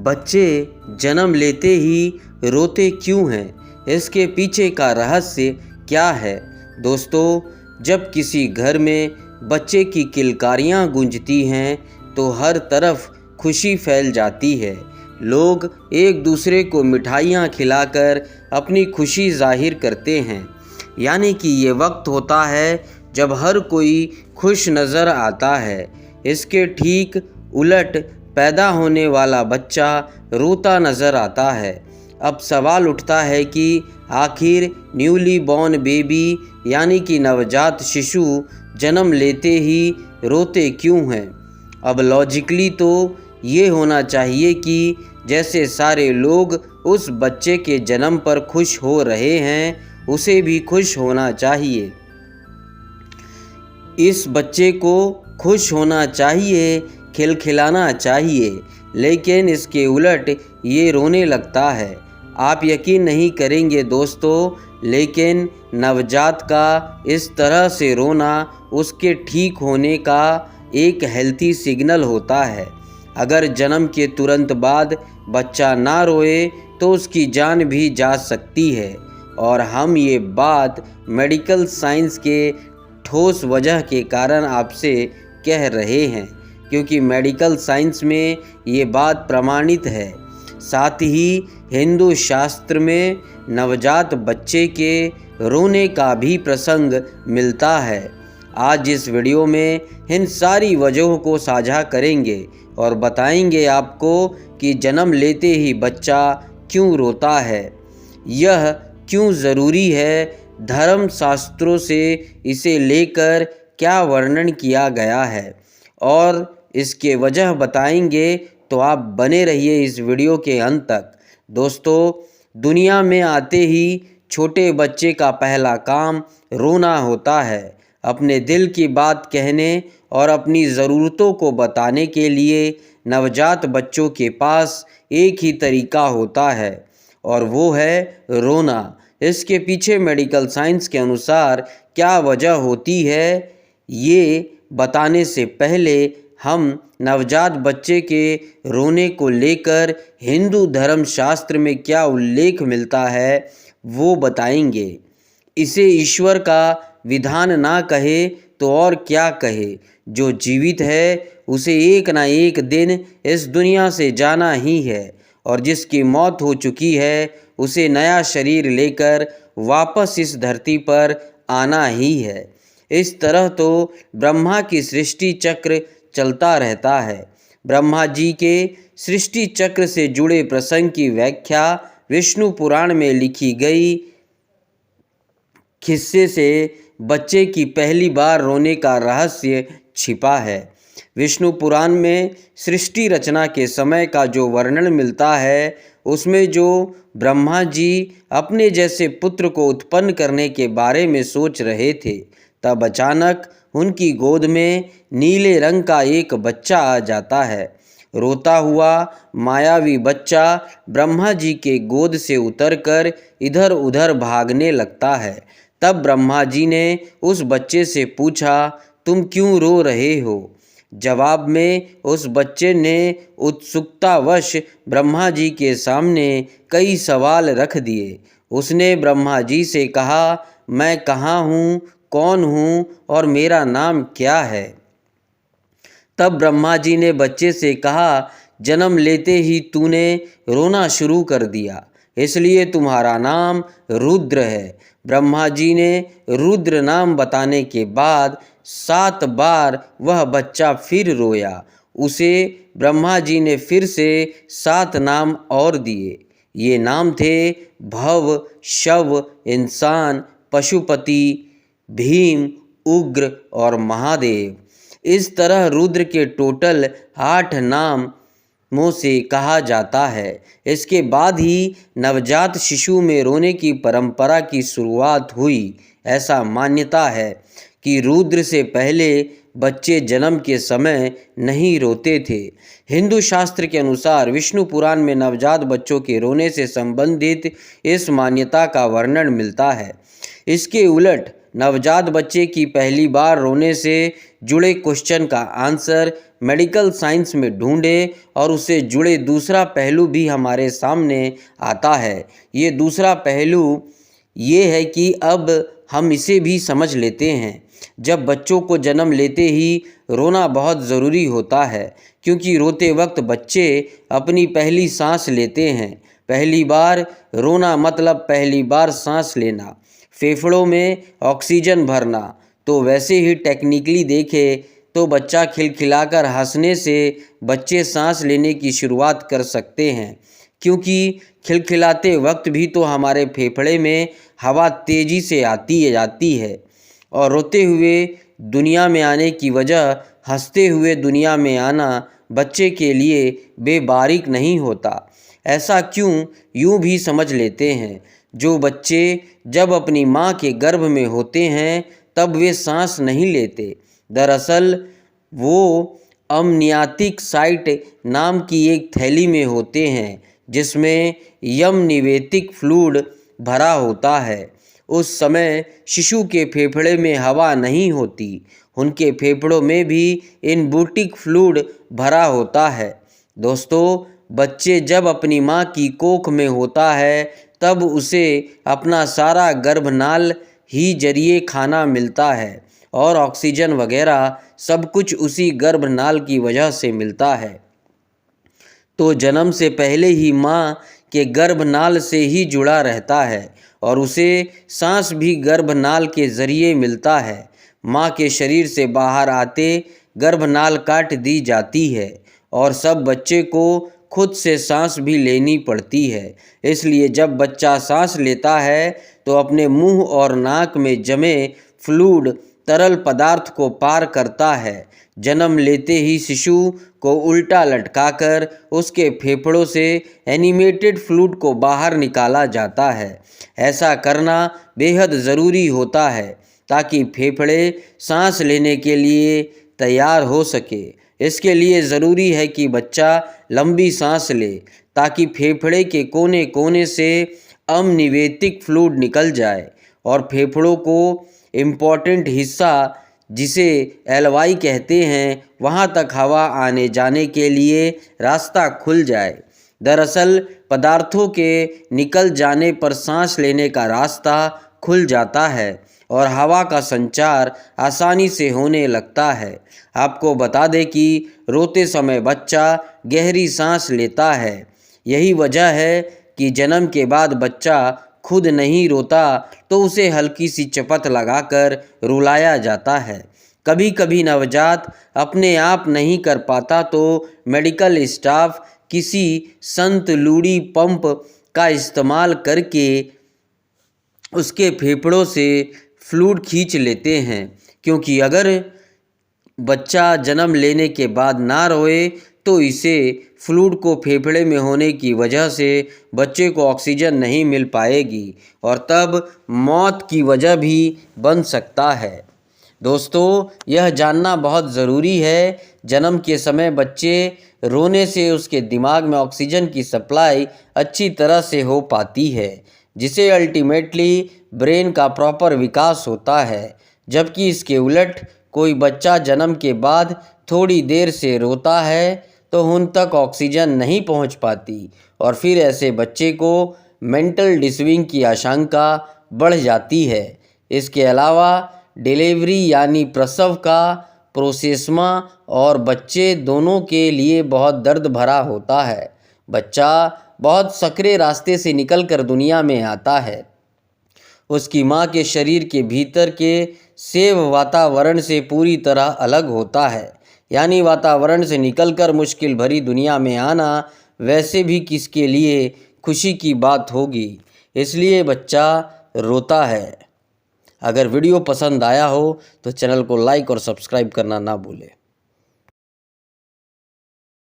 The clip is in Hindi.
बच्चे जन्म लेते ही रोते क्यों हैं? इसके पीछे का रहस्य क्या है? दोस्तों, जब किसी घर में बच्चे की किलकारियाँ गूंजती हैं तो हर तरफ खुशी फैल जाती है। लोग एक दूसरे को मिठाइयाँ खिलाकर अपनी खुशी जाहिर करते हैं। यानी कि ये वक्त होता है जब हर कोई खुश नज़र आता है। इसके ठीक उलट पैदा होने वाला बच्चा रोता नज़र आता है। अब सवाल उठता है कि आखिर न्यूली बॉर्न बेबी यानी कि नवजात शिशु जन्म लेते ही रोते क्यों हैं? अब लॉजिकली तो ये होना चाहिए कि जैसे सारे लोग उस बच्चे के जन्म पर खुश हो रहे हैं, उसे भी खुश होना चाहिए। इस बच्चे को खुश होना चाहिए, खिलखिलाना चाहिए, लेकिन इसके उलट ये रोने लगता है। आप यकीन नहीं करेंगे दोस्तों, लेकिन नवजात का इस तरह से रोना उसके ठीक होने का एक हेल्थी सिग्नल होता है। अगर जन्म के तुरंत बाद बच्चा ना रोए तो उसकी जान भी जा सकती है। और हम ये बात मेडिकल साइंस के ठोस वजह के कारण आपसे कह रहे हैं, क्योंकि मेडिकल साइंस में ये बात प्रमाणित है। साथ ही हिंदू शास्त्र में नवजात बच्चे के रोने का भी प्रसंग मिलता है। आज इस वीडियो में इन सारी वजहों को साझा करेंगे और बताएंगे आपको कि जन्म लेते ही बच्चा क्यों रोता है, यह क्यों ज़रूरी है, धर्म शास्त्रों से इसे लेकर क्या वर्णन किया गया है और इसके वजह बताएंगे। तो आप बने रहिए इस वीडियो के अंत तक। दोस्तों, दुनिया में आते ही छोटे बच्चे का पहला काम रोना होता है। अपने दिल की बात कहने और अपनी ज़रूरतों को बताने के लिए नवजात बच्चों के पास एक ही तरीका होता है और वो है रोना। इसके पीछे मेडिकल साइंस के अनुसार क्या वजह होती है, ये बताने से पहले हम नवजात बच्चे के रोने को लेकर हिंदू धर्म शास्त्र में क्या उल्लेख मिलता है वो बताएंगे। इसे ईश्वर का विधान ना कहे तो और क्या कहे। जो जीवित है उसे एक ना एक दिन इस दुनिया से जाना ही है, और जिसकी मौत हो चुकी है उसे नया शरीर लेकर वापस इस धरती पर आना ही है। इस तरह तो ब्रह्मा की सृष्टि चक्र चलता रहता है। ब्रह्मा जी के सृष्टि चक्र से जुड़े प्रसंग की व्याख्या विष्णु पुराण में लिखी गई किस्से से बच्चे की पहली बार रोने का रहस्य छिपा है। विष्णु पुराण में सृष्टि रचना के समय का जो वर्णन मिलता है, उसमें जो ब्रह्मा जी अपने जैसे पुत्र को उत्पन्न करने के बारे में सोच रहे थे, तब अचानक उनकी गोद में नीले रंग का एक बच्चा आ जाता है। रोता हुआ मायावी बच्चा ब्रह्मा जी के गोद से उतरकर इधर उधर भागने लगता है। तब ब्रह्मा जी ने उस बच्चे से पूछा, तुम क्यों रो रहे हो? जवाब में उस बच्चे ने उत्सुकतावश ब्रह्मा जी के सामने कई सवाल रख दिए। उसने ब्रह्मा जी से कहा, मैं कहाँ हूँ, कौन हूँ और मेरा नाम क्या है? तब ब्रह्मा जी ने बच्चे से कहा, जन्म लेते ही तूने रोना शुरू कर दिया, इसलिए तुम्हारा नाम रुद्र है। ब्रह्मा जी ने रुद्र नाम बताने के बाद 7 बार वह बच्चा फिर रोया। उसे ब्रह्मा जी ने फिर से 7 नाम और दिए। ये नाम थे भव, शव, इंसान, पशुपति, भीम, उग्र और महादेव। इस तरह रुद्र के टोटल 8 नामों से कहा जाता है। इसके बाद ही नवजात शिशु में रोने की परंपरा की शुरुआत हुई। ऐसा मान्यता है कि रुद्र से पहले बच्चे जन्म के समय नहीं रोते थे। हिंदू शास्त्र के अनुसार विष्णु पुराण में नवजात बच्चों के रोने से संबंधित इस मान्यता का वर्णन मिलता है। इसके उलट नवजात बच्चे की पहली बार रोने से जुड़े क्वेश्चन का आंसर मेडिकल साइंस में ढूंढे और उससे जुड़े दूसरा पहलू भी हमारे सामने आता है। ये दूसरा पहलू ये है कि अब हम इसे भी समझ लेते हैं। जब बच्चों को जन्म लेते ही रोना बहुत ज़रूरी होता है, क्योंकि रोते वक्त बच्चे अपनी पहली सांस लेते हैं। पहली बार रोना मतलब पहली बार सांस लेना, फेफड़ों में ऑक्सीजन भरना। तो वैसे ही टेक्निकली देखें तो बच्चा खिलखिलाकर हंसने से बच्चे सांस लेने की शुरुआत कर सकते हैं, क्योंकि खिलखिलाते वक्त भी तो हमारे फेफड़े में हवा तेज़ी से जाती है। और रोते हुए दुनिया में आने की वजह हंसते हुए दुनिया में आना बच्चे के लिए बेबारीक नहीं होता। ऐसा क्यों, यूँ भी समझ लेते हैं। जो बच्चे जब अपनी माँ के गर्भ में होते हैं तब वे सांस नहीं लेते। दरअसल वो अमनियातिक साइट नाम की एक थैली में होते हैं, जिसमें यमनिवेतिक फ्लूइड भरा होता है। उस समय शिशु के फेफड़े में हवा नहीं होती, उनके फेफड़ों में भी इनबुटिक फ्लूइड भरा होता है। दोस्तों, बच्चे जब अपनी माँ की कोख में होता है तब उसे अपना सारा गर्भनाल ही जरिए खाना मिलता है और ऑक्सीजन वगैरह सब कुछ उसी गर्भनाल की वजह से मिलता है। तो जन्म से पहले ही माँ के गर्भनाल से ही जुड़ा रहता है और उसे सांस भी गर्भनाल के ज़रिए मिलता है। माँ के शरीर से बाहर आते गर्भनाल काट दी जाती है और सब बच्चे को खुद से सांस भी लेनी पड़ती है। इसलिए जब बच्चा सांस लेता है तो अपने मुंह और नाक में जमे फ्लूइड तरल पदार्थ को पार करता है। जन्म लेते ही शिशु को उल्टा लटकाकर उसके फेफड़ों से एनिमेटेड फ्लूइड को बाहर निकाला जाता है। ऐसा करना बेहद ज़रूरी होता है ताकि फेफड़े सांस लेने के लिए तैयार हो सके। इसके लिए ज़रूरी है कि बच्चा लंबी सांस ले ताकि फेफड़े के कोने कोने से अमनिवेतिक फ्लूइड निकल जाए और फेफड़ों को इम्पॉर्टेंट हिस्सा जिसे एलवाई कहते हैं वहाँ तक हवा आने जाने के लिए रास्ता खुल जाए। दरअसल पदार्थों के निकल जाने पर सांस लेने का रास्ता खुल जाता है और हवा का संचार आसानी से होने लगता है। आपको बता दें कि रोते समय बच्चा गहरी सांस लेता है। यही वजह है कि जन्म के बाद बच्चा खुद नहीं रोता तो उसे हल्की सी चपत लगाकर रुलाया जाता है। कभी कभी नवजात अपने आप नहीं कर पाता तो मेडिकल स्टाफ किसी संतलूड़ी पंप का इस्तेमाल करके उसके फेफड़ों से फ्लूइड खींच लेते हैं, क्योंकि अगर बच्चा जन्म लेने के बाद ना रोए तो इसे फ्लूइड को फेफड़े में होने की वजह से बच्चे को ऑक्सीजन नहीं मिल पाएगी और तब मौत की वजह भी बन सकता है। दोस्तों, यह जानना बहुत ज़रूरी है, जन्म के समय बच्चे रोने से उसके दिमाग में ऑक्सीजन की सप्लाई अच्छी तरह से हो पाती है, जिसे अल्टीमेटली ब्रेन का प्रॉपर विकास होता है। जबकि इसके उलट कोई बच्चा जन्म के बाद थोड़ी देर से रोता है तो उन तक ऑक्सीजन नहीं पहुंच पाती और फिर ऐसे बच्चे को मेंटल डिसविंग की आशंका बढ़ जाती है। इसके अलावा डिलीवरी यानी प्रसव का प्रोसेसमा और बच्चे दोनों के लिए बहुत दर्द भरा होता है। बच्चा बहुत संकरे रास्ते से निकलकर दुनिया में आता है। उसकी माँ के शरीर के भीतर के सेव वातावरण से पूरी तरह अलग होता है, यानी वातावरण से निकलकर मुश्किल भरी दुनिया में आना वैसे भी किसके लिए खुशी की बात होगी, इसलिए बच्चा रोता है। अगर वीडियो पसंद आया हो तो चैनल को लाइक और सब्सक्राइब करना ना भूलें।